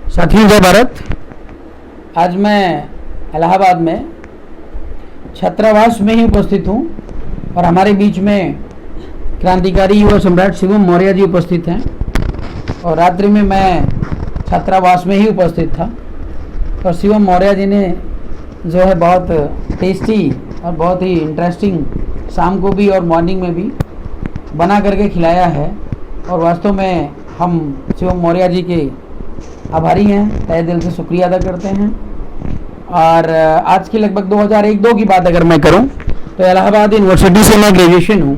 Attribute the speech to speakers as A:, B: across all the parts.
A: साथियों जय भारत। आज मैं इलाहाबाद में छात्रावास में ही उपस्थित हूँ और हमारे बीच में क्रांतिकारी युवा सम्राट शिवम मौर्य जी उपस्थित हैं और रात्रि में मैं छात्रावास में ही उपस्थित था और शिवम मौर्य जी ने जो है बहुत टेस्टी और बहुत ही इंटरेस्टिंग शाम को भी और मॉर्निंग में भी बना करके खिलाया है और वास्तव में हम शिवम मौर्य जी के आभारी हैं, तहे दिल से शुक्रिया अदा करते हैं। और आज की लगभग 2001-2 की बात अगर मैं करूं तो इलाहाबाद यूनिवर्सिटी से मैं ग्रेजुएशन हूं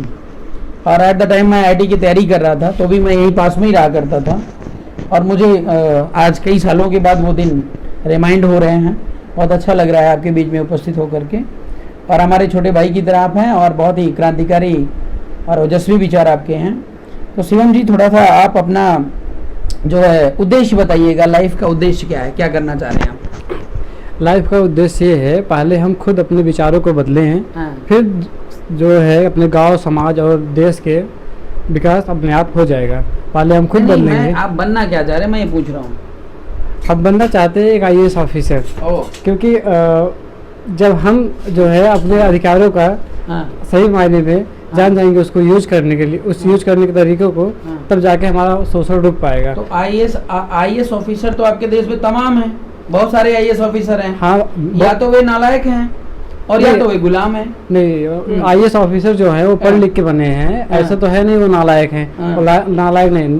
A: और एट द टाइम मैं आईआईटी की तैयारी कर रहा था, तो भी मैं यहीं पास में ही रहा करता था और मुझे आज कई सालों के बाद वो दिन रिमाइंड हो रहे हैं। बहुत अच्छा लग रहा है आपके बीच में उपस्थित होकर के और हमारे छोटे भाई की तरह आप हैं और बहुत ही क्रांतिकारी और ओजस्वी विचार आपके हैं। तो शिवम जी, थोड़ा सा आप अपना जो है उद्देश्य बताइएगा, लाइफ का उद्देश्य क्या है, क्या करना चाह रहे हैं आप?
B: लाइफ का उद्देश्य ये है, पहले हम खुद अपने विचारों को बदले हैं,
A: हाँ।
B: फिर जो है अपने गांव, समाज और देश के विकास अपने आप हो जाएगा। पहले हम खुद बदलेंगे।
A: आप बनना क्या चाह रहे हैं, मैं ये पूछ रहा हूँ।
B: अब बनना चाहते हैं एक IAS ऑफिसर, क्योंकि जब हम जो है अपने अधिकारों का सही मायने में जान जाएंगे, उसको यूज करने के लिए, उस यूज करने के तरीकों को, तब जाके हमारा शोषण रुक पाएगा।
A: तो IAS ऑफिसर तो आपके देश में तमाम है, बहुत सारे IAS ऑफिसर हैं।
B: हाँ,
A: या तो वे नालायक हैं और या तो वे गुलाम हैं।
B: नहीं, IAS ऑफिसर जो है वो पढ़ लिख के बने हैं, ऐसा तो है नहीं वो नालायक हैं। नालायक नहीं,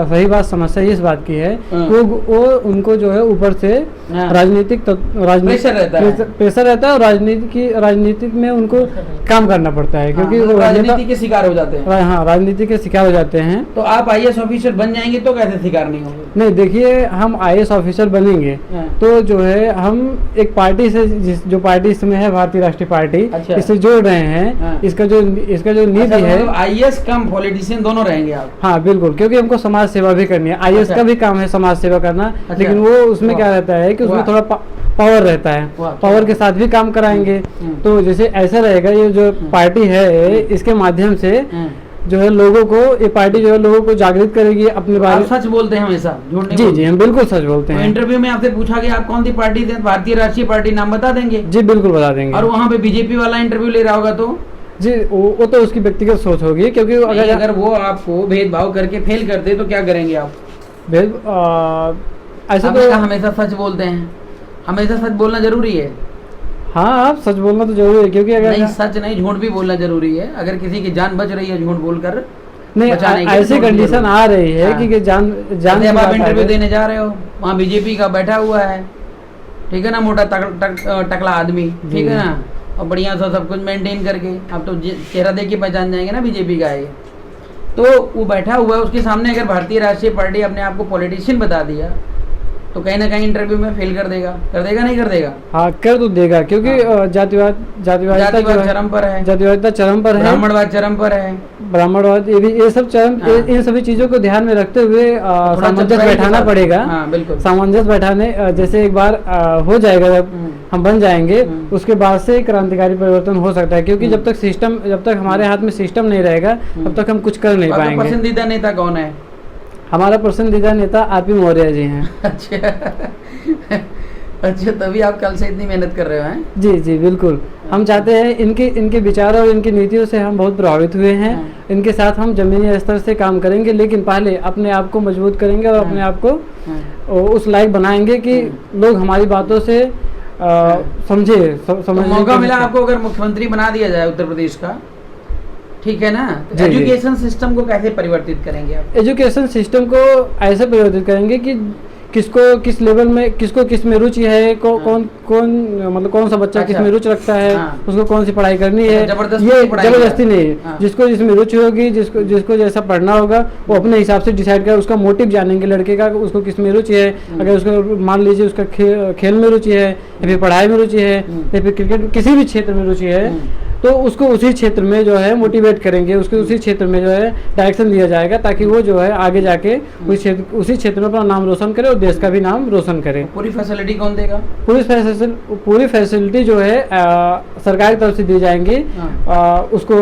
B: सही बात, समस्या इस बात की है वो उनको जो है ऊपर से राजनीतिक प्रेशर रहता है और राजनीतिक में उनको काम करना पड़ता है, क्योंकि वो
A: राजनीति के शिकार हो जाते हैं।
B: हाँ, राजनीति के शिकार हो जाते हैं।
A: तो आप IAS ऑफिसर बन जाएंगे तो कैसे शिकार नहीं होंगे?
B: नहीं, देखिए, हम IAS ऑफिसर बनेंगे तो जो है हम एक पार्टी से, जो पार्टी इसमें है भारतीय राष्ट्रीय पार्टी, इससे जोड़ रहे हैं। इसका जो नीति है,
A: IAS कम पॉलिटिशियन दोनों रहेंगे आप?
B: हाँ बिल्कुल, क्योंकि हमको समाज सेवा भी करनी है। IAS का भी काम है समाज सेवा करना, लेकिन वो उसमें क्या रहता है कि उसमें थोड़ा पावर रहता है, पावर के साथ भी काम कराएंगे। तो जैसे ऐसा रहेगा, ये जो पार्टी है इसके माध्यम से जो है लोगों को, ये पार्टी जो है लोगों को जागृत करेगी अपने बारे में।
A: सच बोलते हैं हमेशा, झूठ नहीं?
B: जी, हम बिल्कुल सच बोलते हैं।
A: इंटरव्यू में आपसे पूछा गया आप कौन सी पार्टी थे, भारतीय राष्ट्रीय पार्टी, नाम बता देंगे?
B: जी बिल्कुल बता देंगे।
A: और वहाँ पे बीजेपी वाला इंटरव्यू ले रहा होगा तो?
B: जी, वो तो उसकी व्यक्तिगत सोच होगी, क्योंकि
A: अगर वो आपको भेदभाव करके फेल कर दे तो क्या करेंगे आप?
B: ऐसा तो
A: हमेशा सच बोलते हैं, हमेशा सच बोलना जरूरी है।
B: हाँ, आप सच बोलना तो जरूरी है, क्योंकि अगर
A: नहीं, सच नहीं, झूठ भी बोलना जरूरी है। अगर किसी की जान बच रही है झूठ बोलकर,
B: नहीं, ऐसी कंडीशन आ रही है कि जान
A: आप इंटरव्यू देने जा रहे हो, वहाँ बीजेपी का बैठा हुआ है, ठीक है ना, मोटा टकला आदमी, ठीक है ना, और बढ़िया सा सब कुछ मेंटेन करके, आप तो चेहरा देख के पहचान जाएंगे ना बीजेपी का है। तो वो बैठा हुआ है, उसके सामने अगर भारतीय राष्ट्रीय पार्टी अपने आप को पॉलिटिशियन बता दिया तो कहीं ना कहीं इंटरव्यू में फेल कर देगा नहीं कर देगा?
B: हाँ, कर तो देगा, क्योंकि जातिवादिता
A: चरम पर है,
B: जातिवादिता चरम पर है,
A: ब्राह्मणवाद चरम पर है,
B: ब्राह्मणवाद, ये सब चरम, इन सभी चीजों को ध्यान में रखते हुए सामंजस्य बैठाना पड़ेगा।
A: बिल्कुल,
B: सामंजस्य बैठाने, जैसे एक बार हो जाएगा, जब हम बन जाएंगे, उसके बाद से क्रांतिकारी परिवर्तन हो सकता है, क्योंकि जब तक हमारे हाथ में सिस्टम नहीं रहेगा तब तक हम कुछ कर नहीं पाएंगे।
A: पसंदीदा नेता कौन है?
B: हमारा पसंदीदा नेता RP मौर्य जी हैं।
A: अच्छा, तभी आप कल से इतनी मेहनत कर रहे हो हैं?
B: जी बिल्कुल। हम चाहते हैं, इनके विचारों और इनकी नीतियों से हम बहुत प्रभावित हुए हैं। इनके साथ हम जमीनी स्तर से काम करेंगे, लेकिन पहले अपने आप को मजबूत करेंगे और अपने आप को उस लायक बनाएंगे कि लोग हमारी बातों से समझे।
A: मौका मिला आपको, अगर मुख्यमंत्री बना दिया जाए उत्तर प्रदेश का, ठीक है ना, तो एजुकेशन सिस्टम को कैसे परिवर्तित करेंगे आप?
B: एजुकेशन सिस्टम को ऐसे परिवर्तित करेंगे कि किसको किस लेवल में, किसको किस में रुचि है, मतलब कौन सा बच्चा किस में रुचि रखता है, उसको कौन सी पढ़ाई करनी है। ये जबरदस्ती नहीं है, जिसको जिसमें रुचि होगी, जिसको जैसा पढ़ना होगा वो अपने हिसाब से डिसाइड करे। उसका मोटिव जानेंगे लड़के का, उसको किस में रुचि है। अगर उसको मान लीजिए उसका खेल में रुचि है, या फिर पढ़ाई में रुचि है, या फिर क्रिकेट, किसी भी क्षेत्र में रुचि है, तो उसको उसी क्षेत्र में जो है मोटिवेट करेंगे, उसको उसी क्षेत्र में जो है डायरेक्शन दिया जाएगा, ताकि वो जो है आगे जाके उसी क्षेत्र में अपना नाम रोशन करे और देश का भी नाम रोशन करे।
A: पूरी फैसिलिटी कौन देगा?
B: पूरी फैसिलिटी जो है सरकार की तरफ से दी जाएंगी, उसको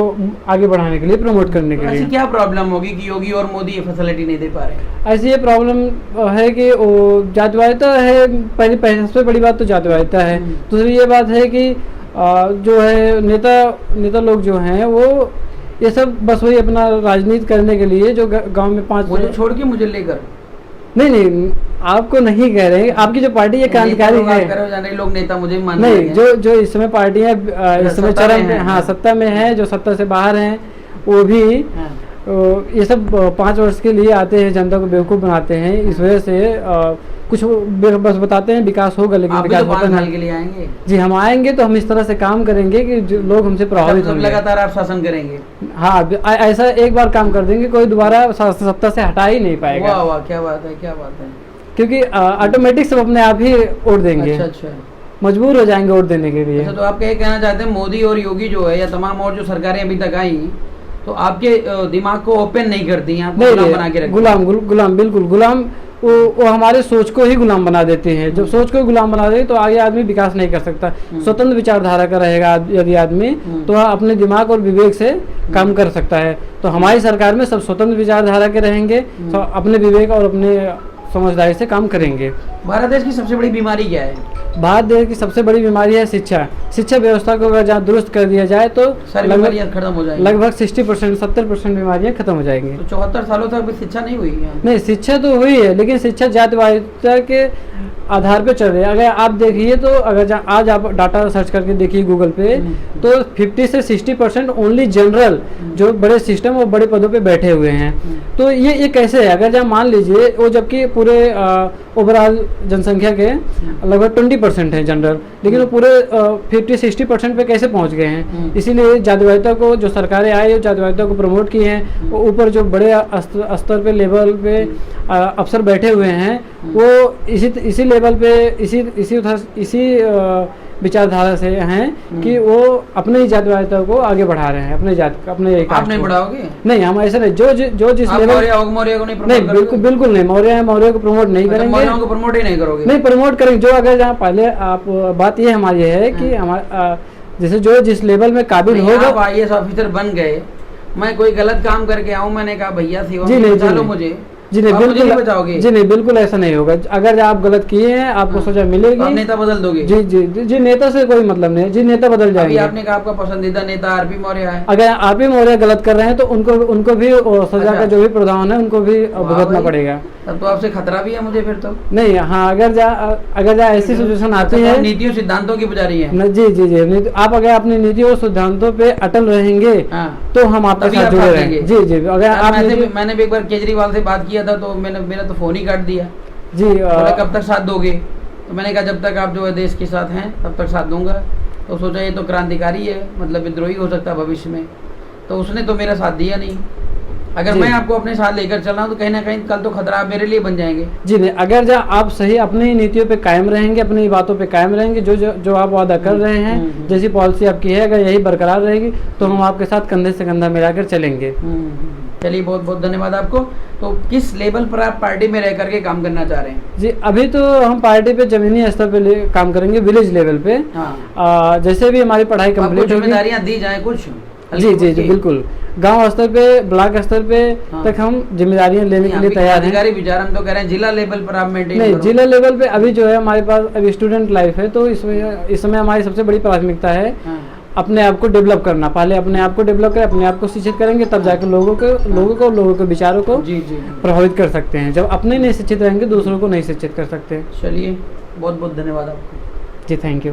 B: आगे बढ़ाने के लिए, प्रमोट करने के लिए।
A: ऐसी क्या प्रॉब्लम होगी कि योगी और मोदी ये फैसिलिटी नहीं दे पा रहे?
B: ऐसी ये प्रॉब्लम है कि जातिवादिता है, पहली सबसे बड़ी बात तो जातिवादिता है। दूसरी ये बात है कि जो है नेता लोग जो हैं वो ये सब बस वही अपना राजनीति करने के लिए, जो गांव में 5
A: मुझे छोड़ के मुझे लेकर,
B: नहीं आपको नहीं कह रहे हैं, आपकी जो पार्टी है क्रांतिकारी है,
A: लोग नेता मुझे मान
B: नहीं, जो इस समय पार्टी है इस समय चरम में, हाँ सत्ता में है, जो सत्ता से बाहर हैं वो भी ये सब 5 वर्ष के लिए आते हैं, जनता को बेवकूफ़ बनाते हैं। इस वजह से कुछ बस बताते हैं विकास होगा, लेकिन विकास होता नहीं।
A: के लिए आएंगे?
B: जी हम आएंगे तो हम इस तरह से काम करेंगे कि जो लोग हमसे प्रभावित होंगे।
A: लगातार आप शासन करेंगे?
B: हाँ, ऐसा एक बार काम कर देंगे, कोई दोबारा सत्ता से हटा ही नहीं पाएगा।
A: वाह वाह, क्या बात है, क्या बात है।
B: क्योंकि ऑटोमेटिक सब अपने आप ही वोट देंगे।
A: अच्छा,
B: मजबूर हो जाएंगे वोट देने के लिए।
A: अच्छा, तो आप ये कहना चाहते हैं मोदी और योगी जो है या तमाम और जो सरकारें अभी तक आई तो आपके दिमाग को ओपन नहीं करती हैं, आपको गुलाम बना के रखती हैं?
B: गुलाम बिल्कुल गुलाम, वो हमारे सोच को ही गुलाम बना देते हैं। जब सोच को गुलाम बना देते तो आगे आदमी विकास नहीं कर सकता। स्वतंत्र विचारधारा का रहेगा यदि आदमी, तो वह अपने दिमाग और विवेक से काम कर सकता है। तो हमारी सरकार में सब स्वतंत्र विचारधारा के रहेंगे, अपने विवेक और अपने समझदारी से काम करेंगे।
A: भारत देश की सबसे बड़ी बीमारी क्या है?
B: भारत देश की सबसे बड़ी बीमारी है शिक्षा व्यवस्था को अगर जहाँ दुरुस्त कर दिया जाए तो
A: बीमारियां खत्म हो जाएंगी।
B: लगभग 60% 70% बीमारियां खत्म हो जाएंगी।
A: तो 74 सालों तक अभी शिक्षा नहीं हुई है?
B: नहीं, शिक्षा तो हुई है, लेकिन शिक्षा जातिवादिता के आधार पे चल रही है। अगर आप देखिए तो अगर आज आप डाटा सर्च करके देखिए गूगल पे, तो 50 से 60% ओनली जनरल जो बड़े सिस्टम और बड़े पदों पे बैठे हुए हैं। तो ये कैसे है? अगर जहाँ मान लीजिए वो, जबकि पूरे ओवरऑल जनसंख्या के लगभग 20% है जनरल, लेकिन वो पूरे 50-60% पे कैसे पहुंच गए हैं? इसीलिए जातिवादिता को जो सरकारें आई, जातिवादिता को प्रमोट की हैं, वो ऊपर जो बड़े स्तर पे लेवल पे अफसर बैठे हुए हैं, वो इसी लेवल पे इसी विचारधारा से हैं कि वो अपने ही जातिवादिता को आगे बढ़ा रहे हैं, अपने
A: आप नहीं बढ़ाओगे?
B: नहीं, हम ऐसा नहीं, जो जिस लेवल
A: मौर्य को नहीं,
B: बिल्कुल नहीं, मौर्य को प्रमोट नहीं करेंगे।
A: मौर्यों को प्रमोट ही नहीं करोगे?
B: नहीं, प्रमोट करेंगे। जो अगर जहाँ पहले आप बात ये हमारी है कि हमारा जैसे जो जिस लेवल में काबिल होगा,
A: IAS ऑफिसर बन गए, मैं कोई गलत काम करके आऊँ, मैंने कहा भैया
B: जी नहीं, मुझे जी नहीं, बिल्कुल ऐसा नहीं होगा। अगर आप गलत किए हैं आपको सजा मिलेगी।
A: तो नेता बदल दोगे?
B: जी, नेता से कोई मतलब नहीं जी, नेता बदल जाएंगे।
A: आपने कहा आपका पसंदीदा नेता आरपी मौर्य है।
B: अगर आरपी मौर्य गलत कर रहे हैं तो उनको भी सजा का जो भी प्रावधान है उनको भी भुगतना पड़ेगा।
A: तब तो आपसे खतरा भी है मुझे फिर तो।
B: नहीं, हाँ, अगर जहाँ ऐसी सिचुएशन आती है,
A: नीतियों सिद्धांतों की पुजारी है।
B: जी, आप अगर अपनी नीतियों और सिद्धांतों पे अटल रहेंगे तो हम आपके साथ जुड़े रहेंगे। जी, अगर आप
A: मैंने भी एक बार केजरीवाल से बात किया था तो मेरा तो फोन ही काट दिया
B: जी।
A: कब तक साथ दोगे? तो मैंने कहा जब तक आप जो है देश के साथ हैं तब तक साथ दूंगा। तो सोचा ये तो क्रांतिकारी है, मतलब विद्रोही हो सकता है भविष्य में, तो उसने तो मेरा साथ दिया नहीं। अगर मैं आपको अपने साथ लेकर चल रहा हूँ तो कहीं ना कहीं कल तो खतरा मेरे लिए बन जाएंगे।
B: जी नहीं, अगर जहाँ आप सही अपनी नीतियों पे कायम रहेंगे, अपनी बातों पे कायम रहेंगे, जो आप वादा कर रहे हैं, जैसी पॉलिसी आपकी है, अगर यही बरकरार रहेगी तो हम आपके साथ कंधे से कंधा मिलाकर चलेंगे।
A: चलिए, बहुत बहुत धन्यवाद आपको। तो किस लेवल पर आप पार्टी में रह करके काम करना चाह रहे हैं?
B: जी, अभी तो हम पार्टी पे जमीनी स्तर पे काम करेंगे, विलेज लेवल पे। जैसे भी हमारी पढ़ाई कंप्लीट होगी,
A: जिम्मेदारियां दी जाए कुछ।
B: जी, बिल्कुल। गांव स्तर पे, ब्लॉक स्तर पे तक हम जिम्मेदारियां लेने के लिए तैयार हैं।
A: विचार हम तो कह रहे हैं जिला लेवल पर आप मेंटेन
B: नहीं, जिला लेवल पे अभी जो है हमारे पास अभी स्टूडेंट लाइफ है, तो इस समय हमारी सबसे बड़ी प्राथमिकता है अपने आप को डेवलप करना। पहले अपने आप को डेवलप करें, अपने आप को शिक्षित करेंगे, तब जाकर लोगों के विचारों को प्रभावित कर सकते हैं। जब अपने नहीं शिक्षित रहेंगे दूसरों को नहीं शिक्षित कर सकते।
A: चलिए, बहुत बहुत धन्यवाद आपको।
B: जी, थैंक यू।